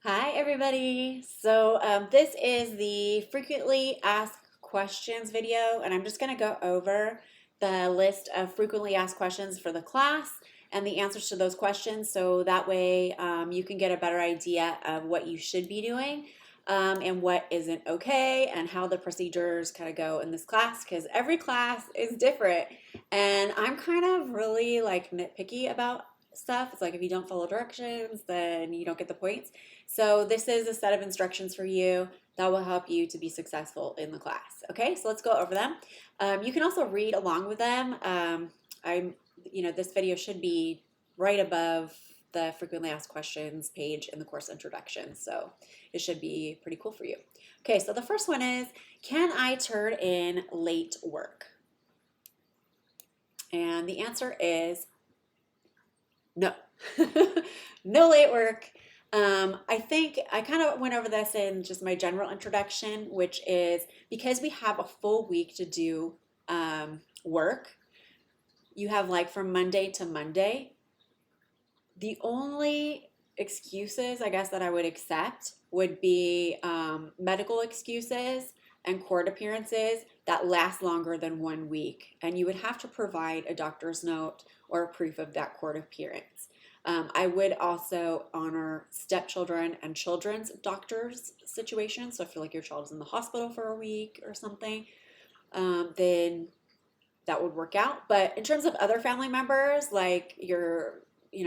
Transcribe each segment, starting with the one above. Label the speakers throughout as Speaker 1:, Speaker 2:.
Speaker 1: Hi, everybody. This is the frequently asked questions video, and I'm just going to go over the list of frequently asked questions for the class and the answers to those questions so that way you can get a better idea of what you should be doing and what isn't okay and how the procedures kind of go in this class because every class is different. And I'm kind of really like nitpicky about stuff. It's like if you don't follow directions, then you don't get the points. So this is a set of instructions for you that will help you to be successful in the class. Okay, so let's go over them. You can also read along with them. This video should be right above the frequently asked questions page in the course introduction. So it should be pretty cool for you. Okay, so the first one is, can I turn in late work? And the answer is no. No late work. I think I kind of went over this in just my general introduction, which is because we have a full week to do work, you have like from Monday to Monday. The only excuses, I guess, that I would accept would be medical excuses and court appearances that last longer than 1 week. And you would have to provide a doctor's note or a proof of that court appearance. I would also honor stepchildren and children's doctors' situations. So if you like your child is in the hospital for a week or something, then that would work out. But in terms of other family members, like your,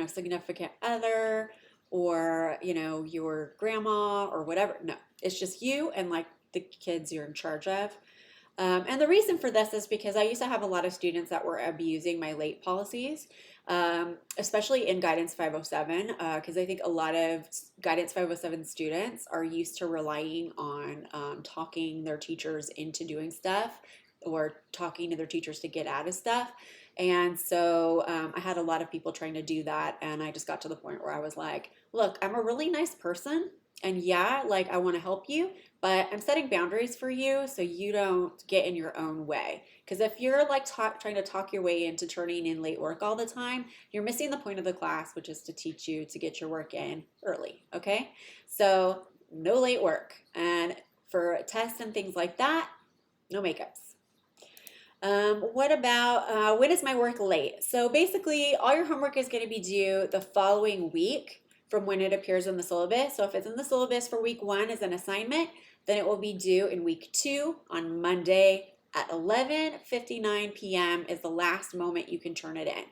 Speaker 1: significant other or, your grandma or whatever, no, it's just you and like the kids you're in charge of. And the reason for this is because I used to have a lot of students that were abusing my late policies, especially in Guidance 507, because I think a lot of Guidance 507 students are used to relying on talking their teachers into doing stuff or talking to their teachers to get out of stuff. And so I had a lot of people trying to do that. And I just got to the point where I was like, look, I'm a really nice person. And yeah, like I want to help you, but I'm setting boundaries for you so you don't get in your own way. Because if you're like trying to talk your way into turning in late work all the time, you're missing the point of the class, which is to teach you to get your work in early. Okay. So no late work. And for tests and things like that, no makeups. What about when is my work late? So basically, all your homework is going to be due the following week from when it appears in the syllabus. So if it's in the syllabus for week 1 as an assignment, then it will be due in week 2 on Monday at 11:59 p.m. is the last moment you can turn it in.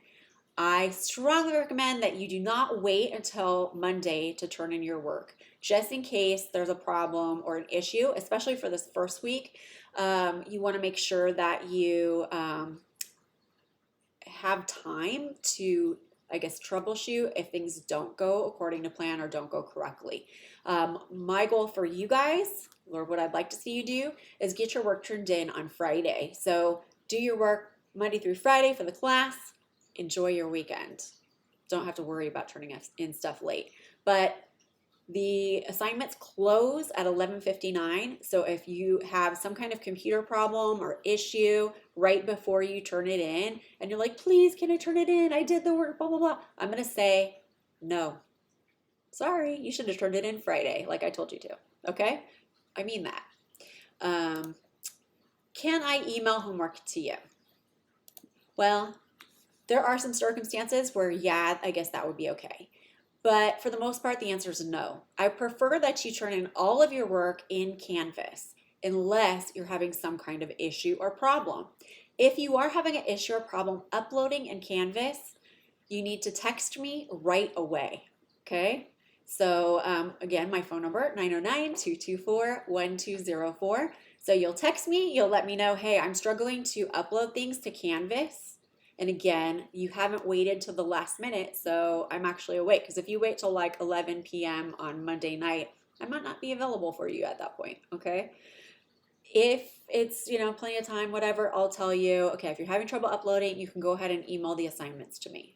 Speaker 1: I strongly recommend that you do not wait until Monday to turn in your work, just in case there's a problem or an issue, especially for this first week. You want to make sure that you have time to, I guess, troubleshoot if things don't go according to plan or don't go correctly. My goal for you guys, or what I'd like to see you do, is get your work turned in on Friday. So do your work Monday through Friday for the class. Enjoy your weekend. Don't have to worry about turning in stuff late. But the assignments close at 11:59. So if you have some kind of computer problem or issue right before you turn it in and you're like, please, can I turn it in? I did the work, blah, blah, blah. I'm going to say, no, sorry, you should have turned it in Friday, like I told you to. Okay? I mean that. Um, can I email homework to you? Well, there are some circumstances where, yeah, I guess that would be okay. But for the most part, the answer is no. I prefer that you turn in all of your work in Canvas unless you're having some kind of issue or problem. If you are having an issue or problem uploading in Canvas, you need to text me right away, okay? So again, my phone number, 909-224-1204. So you'll text me, you'll let me know, hey, I'm struggling to upload things to Canvas. And again, you haven't waited till the last minute, so I'm actually awake. Because if you wait till like 11 p.m. on Monday night, I might not be available for you at that point, okay? If it's, plenty of time, whatever, I'll tell you, okay, if you're having trouble uploading, you can go ahead and email the assignments to me.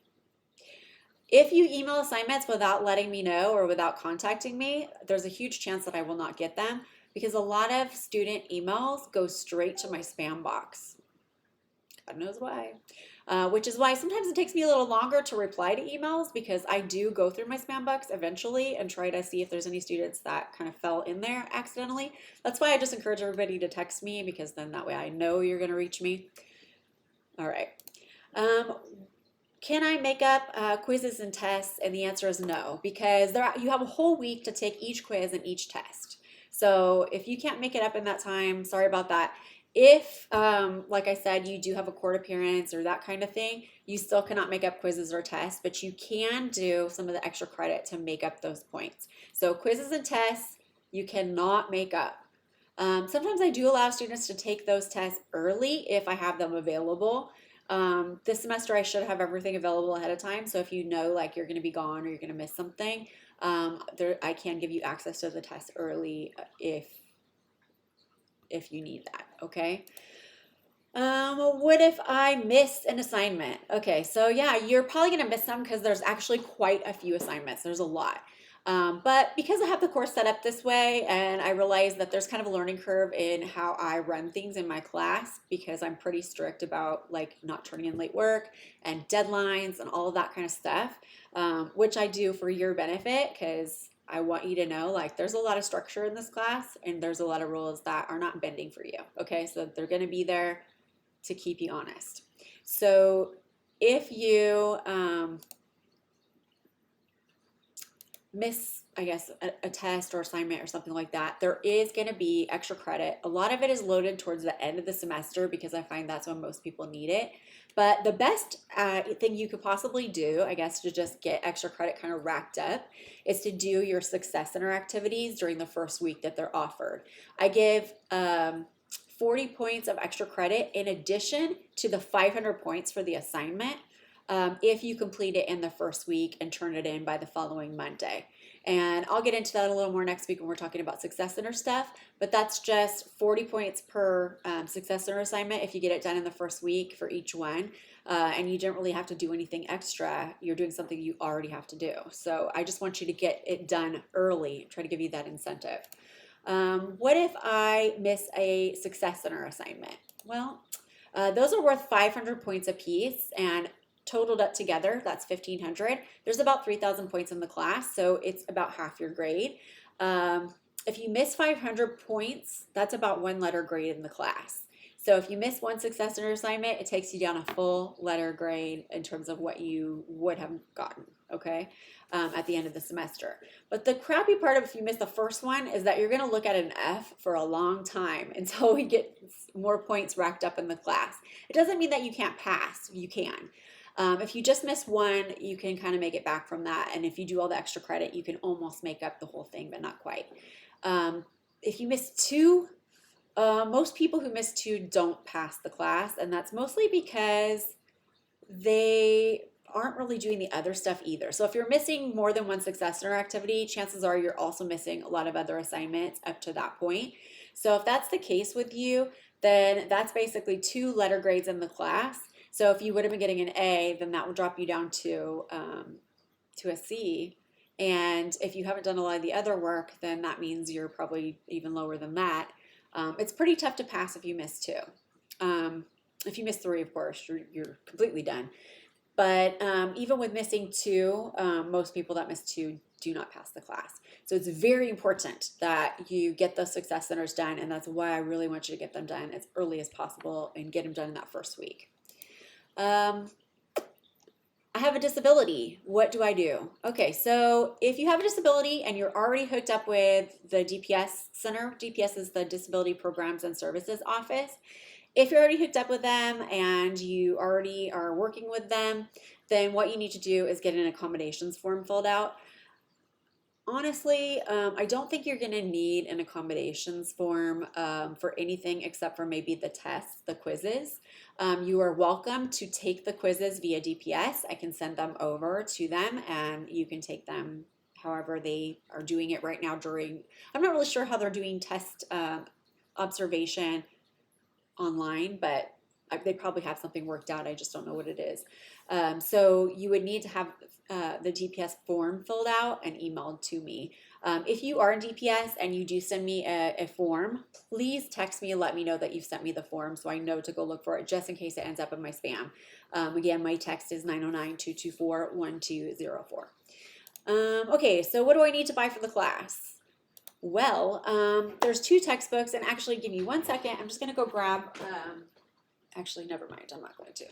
Speaker 1: If you email assignments without letting me know or without contacting me, there's a huge chance that I will not get them because a lot of student emails go straight to my spam box. God knows why. which is why sometimes it takes me a little longer to reply to emails because I do go through my spam box eventually and try to see if there's any students that kind of fell in there accidentally. That's why I just encourage everybody to text me because then that way I know you're going to reach me. All right. Um, can I make up quizzes and tests? And the answer is no, because you have a whole week to take each quiz and each test. So if you can't make it up in that time, sorry about that. If, like I said, you do have a court appearance or that kind of thing, you still cannot make up quizzes or tests, but you can do some of the extra credit to make up those points. So quizzes and tests, you cannot make up. Sometimes I do allow students to take those tests early if I have them available. This semester I should have everything available ahead of time. So if you know like you're going to be gone or you're going to miss something, I can give you access to the test early if you need that. Okay. What if I missed an assignment? Okay, so yeah, you're probably gonna miss some because there's actually quite a few assignments. There's a lot. But because I have the course set up this way and I realize that there's kind of a learning curve in how I run things in my class because I'm pretty strict about like not turning in late work and deadlines and all of that kind of stuff, which I do for your benefit because I want you to know like there's a lot of structure in this class and there's a lot of rules that are not bending for you. Okay, so they're going to be there to keep you honest. So if you miss, I guess, a test or assignment or something like that, there is going to be extra credit. A lot of it is loaded towards the end of the semester because I find that's when most people need it. But the best thing you could possibly do, I guess, to just get extra credit kind of racked up is to do your Success Center activities during the first week that they're offered. I give 40 points of extra credit in addition to the 500 points for the assignment if you complete it in the first week and turn it in by the following Monday. And I'll get into that a little more next week when we're talking about Success Center stuff, but that's just 40 points per Success Center assignment if you get it done in the first week for each one. And you don't really have to do anything extra. You're doing something you already have to do. So I just want you to get it done early, try to give you that incentive. What if I miss a Success Center assignment? Well, those are worth 500 points apiece, and totaled up together, that's 1,500. There's about 3,000 points in the class, so it's about half your grade. If you miss 500 points, that's about one letter grade in the class. So if you miss one Success Center assignment, it takes you down a full letter grade in terms of what you would have gotten, okay, at the end of the semester. But the crappy part of if you miss the first one is that you're going to look at an F for a long time until we get more points racked up in the class. It doesn't mean that you can't pass. You can. If you just miss one, you can kind of make it back from that. And if you do all the extra credit, you can almost make up the whole thing, but not quite. If you miss two, most people who miss two don't pass the class. And that's mostly because they aren't really doing the other stuff either. So if you're missing more than one Success Center activity, chances are you're also missing a lot of other assignments up to that point. So if that's the case with you, then that's basically 2 letter grades in the class. So if you would have been getting an A, then that would drop you down to a C. And if you haven't done a lot of the other work, then that means you're probably even lower than that. It's pretty tough to pass if you miss 2. If you miss 3, of course, you're completely done. But even with missing 2, most people that miss 2 do not pass the class. So it's very important that you get those Success Centers done, and that's why I really want you to get them done as early as possible and get them done in that first week. I have a disability. What do I do? Okay, so if you have a disability and you're already hooked up with the DPS Center, DPS is the Disability Programs and Services Office. If you're already hooked up with them and you already are working with them, then what you need to do is get an accommodations form filled out. Honestly, I don't think you're going to need an accommodations form for anything except for maybe the tests, the quizzes. You are welcome to take the quizzes via DPS. I can send them over to them and you can take them however they are doing it right now I'm not really sure how they're doing test observation online, but they probably have something worked out. I just don't know what it is. So you would need to have the DPS form filled out and emailed to me. If you are in DPS and you do send me a form, please text me and let me know that you've sent me the form so I know to go look for it just in case it ends up in my spam. Again, my text is 909-224-1204. Okay, so what do I need to buy for the class? Well, there's 2 textbooks, and actually, give me 1 second. I'm just going to go grab, actually, never mind. I'm not going to.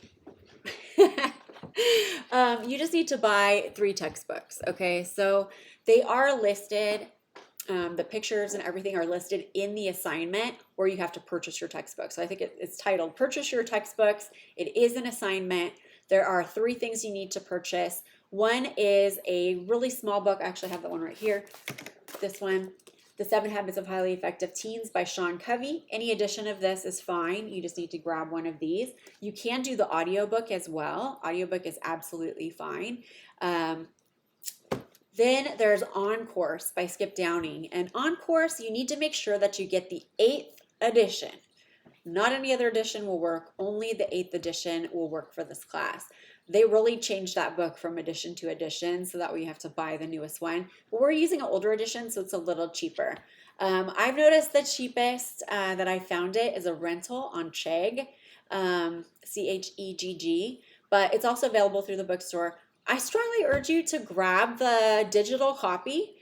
Speaker 1: You just need to buy 3 textbooks, okay? So they are listed, the pictures and everything are listed in the assignment, or you have to purchase your textbook. So I think it's titled Purchase Your Textbooks. It is an assignment. There are 3 things you need to purchase. One is a really small book. I actually have that one right here. This one, The 7 Habits of Highly Effective Teens by Sean Covey. Any edition of this is fine. You just need to grab one of these. You can do the audiobook as well. Audiobook is absolutely fine. Then there's On Course by Skip Downing. And On Course, you need to make sure that you get the 8th edition. Not any other edition will work. Only the 8th edition will work for this class. They really changed that book from edition to edition, so that way you have to buy the newest one. But we're using an older edition, so it's a little cheaper. I've noticed the cheapest that I found it is a rental on Chegg, Chegg, but it's also available through the bookstore. I strongly urge you to grab the digital copy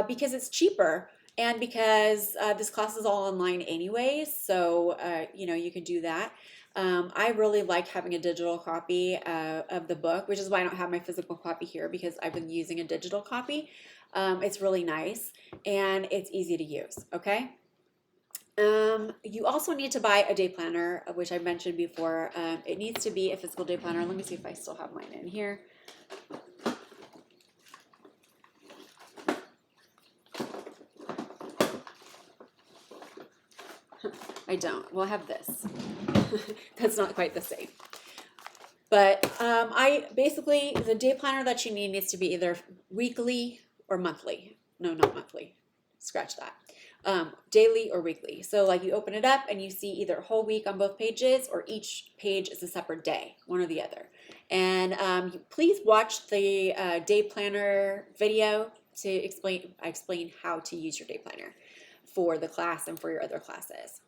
Speaker 1: because it's cheaper. And because this class is all online anyways, so you could do that. I really like having a digital copy of the book, which is why I don't have my physical copy here, because I've been using a digital copy. It's really nice and it's easy to use, okay? You also need to buy a day planner, which I mentioned before. It needs to be a physical day planner. Let me see if I still have mine in here. I don't. Well, I have this. That's not quite the same. But the day planner that you need needs to be either weekly or monthly. No, not monthly. Scratch that. Daily or weekly. So like you open it up and you see either a whole week on both pages, or each page is a separate day, one or the other. And please watch the day planner video to explain how to use your day planner for the class and for your other classes.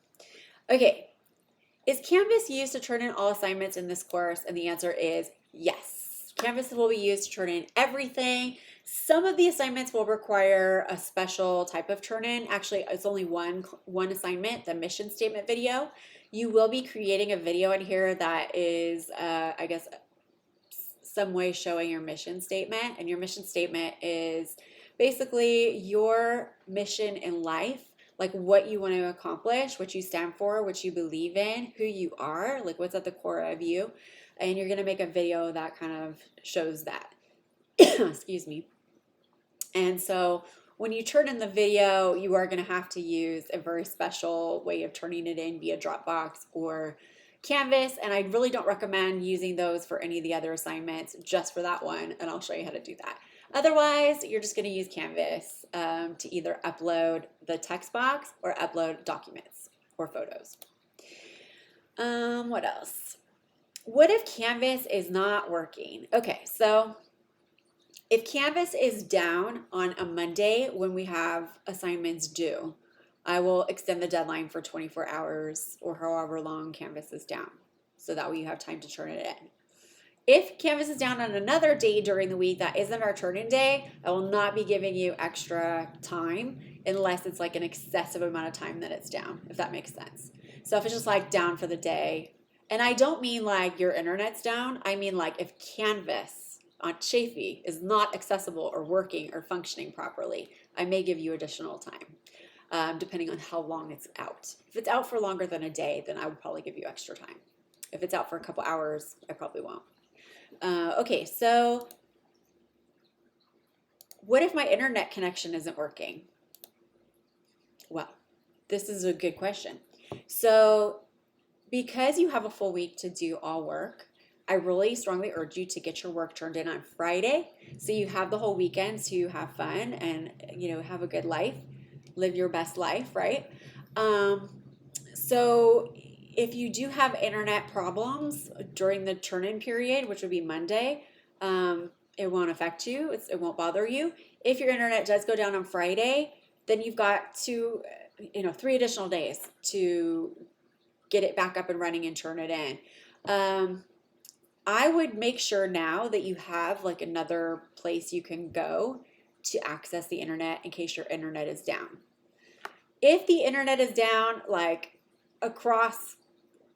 Speaker 1: Okay, is Canvas used to turn in all assignments in this course? And the answer is yes. Canvas will be used to turn in everything. Some of the assignments will require a special type of turn in. Actually, it's only one assignment, the mission statement video. You will be creating a video in here that is, I guess, some way showing your mission statement. And your mission statement is basically your mission in life. Like what you want to accomplish, what you stand for, what you believe in, who you are, like what's at the core of you. And you're going to make a video that kind of shows that. Excuse me. And so when you turn in the video, you are going to have to use a very special way of turning it in via Dropbox or Canvas. And I really don't recommend using those for any of the other assignments, just for that one. And I'll show you how to do that. Otherwise, you're just going to use Canvas to either upload the text box or upload documents or photos. What else? What if Canvas is not working? Okay, so if Canvas is down on a Monday when we have assignments due, I will extend the deadline for 24 hours or however long Canvas is down, so that way you have time to turn it in. If Canvas is down on another day during the week that isn't our turn-in day, I will not be giving you extra time unless it's like an excessive amount of time that it's down, if that makes sense. So if it's just like down for the day, and I don't mean like your internet's down, I mean like if Canvas on Chafee is not accessible or working or functioning properly, I may give you additional time, depending on how long it's out. If it's out for longer than a day, then I would probably give you extra time. If it's out for a couple hours, I probably won't. Okay, so what if my internet connection isn't working? Well, this is a good question. So because you have a full week to do all work, I really strongly urge you to get your work turned in on Friday, so you have the whole weekend to have fun and have a good life, live your best life, right? So if you do have internet problems during the turn-in period, which would be Monday, it won't affect you. It won't bother you. If your internet does go down on Friday, then you've got 3 additional days to get it back up and running and turn it in. I would make sure now that you have like another place you can go to access the internet in case your internet is down. If the internet is down, like across,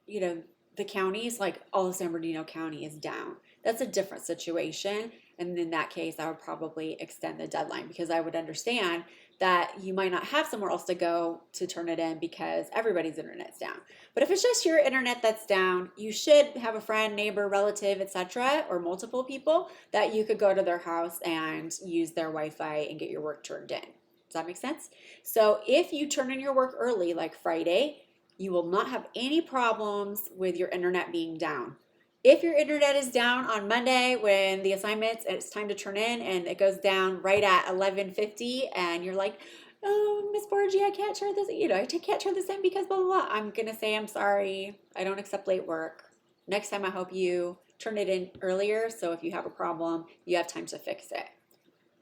Speaker 1: the counties, like all of San Bernardino County is down, that's a different situation. And in that case, I would probably extend the deadline because I would understand that you might not have somewhere else to go to turn it in because everybody's internet's down. But if it's just your internet that's down, you should have a friend, neighbor, relative, etc., or multiple people that you could go to their house and use their Wi-Fi and get your work turned in. Does that make sense? So if you turn in your work early, like Friday, you will not have any problems with your internet being down. If your internet is down on Monday when the assignments, it's time to turn in and it goes down right at 11:50 and you're like, oh, Miss Borgie, I can't turn this, I can't turn this in because blah, blah, blah. I'm going to say, I'm sorry. I don't accept late work. Next time I hope you turn it in earlier. So if you have a problem, you have time to fix it.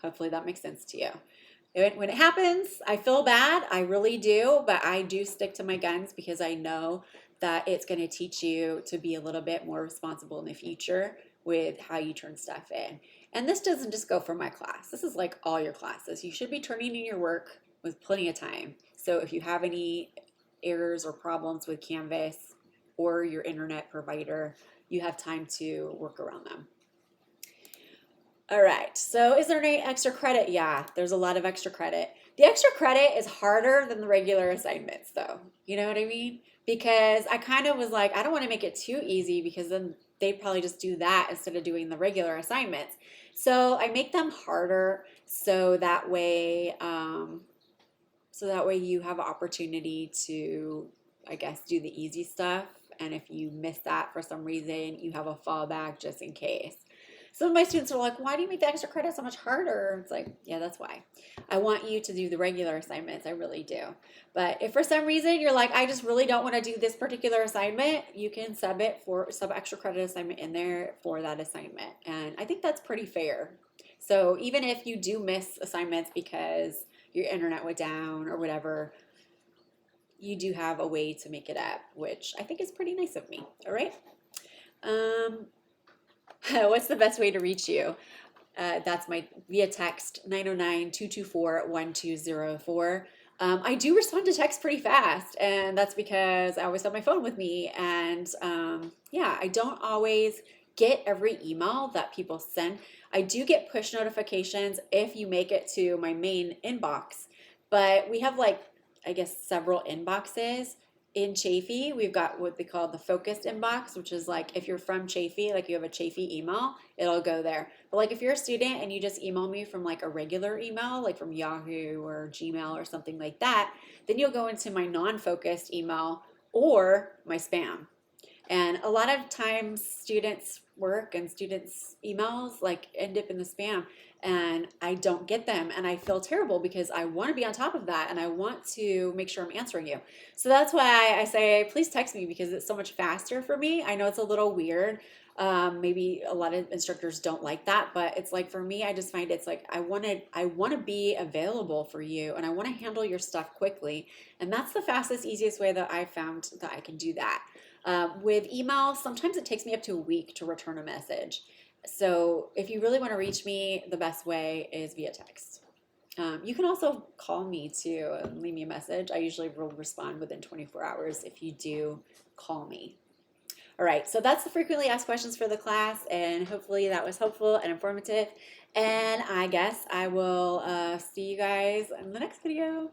Speaker 1: Hopefully that makes sense to you. When it happens, I feel bad. I really do, but I do stick to my guns because I know that it's going to teach you to be a little bit more responsible in the future with how you turn stuff in. And this doesn't just go for my class. This is like all your classes. You should be turning in your work with plenty of time. So if you have any errors or problems with Canvas or your internet provider, you have time to work around them. All right, so is there any extra credit? Yeah, there's a lot of extra credit. The extra credit is harder than the regular assignments though. You know what I mean? Because I kind of was like, I don't want to make it too easy because then they'd probably just do that instead of doing the regular assignments. So I make them harder so that way you have an opportunity to, I guess, do the easy stuff. And if you miss that for some reason, you have a fallback just in case. Some of my students are like, why do you make the extra credit so much harder? It's like, yeah, that's why. I want you to do the regular assignments. I really do. But if for some reason you're like, I just really don't want to do this particular assignment, you can sub extra credit assignment in there for that assignment. And I think that's pretty fair. So even if you do miss assignments because your internet went down or whatever, you do have a way to make it up, which I think is pretty nice of me. All right. What's the best way to reach you? That's my via text 909-224-1204. I do respond to text pretty fast, and that's because I always have my phone with me. And yeah, I don't always get every email that people send. I do get push notifications if you make it to my main inbox, but we have like, I guess, several inboxes. In Chafee, we've got what they call the focused inbox, which is like if you're from Chafee, like you have a Chafee email, it'll go there. But like if you're a student and you just email me from like a regular email, like from Yahoo or Gmail or something like that, then you'll go into my non-focused email or my spam. And a lot of times students' work and students' emails like end up in the spam and I don't get them and I feel terrible because I want to be on top of that and I want to make sure I'm answering you. So that's why I say, please text me because it's so much faster for me. I know it's a little weird. Maybe a lot of instructors don't like that, but it's like for me, I just find it's like I want to be available for you and I want to handle your stuff quickly. And that's the fastest, easiest way that I found that I can do that. With email, sometimes it takes me up to a week to return a message. So if you really want to reach me, the best way is via text. You can also call me too and leave me a message. I usually will respond within 24 hours if you do call me. All right, so that's the frequently asked questions for the class, and hopefully that was helpful and informative. And I guess I will see you guys in the next video.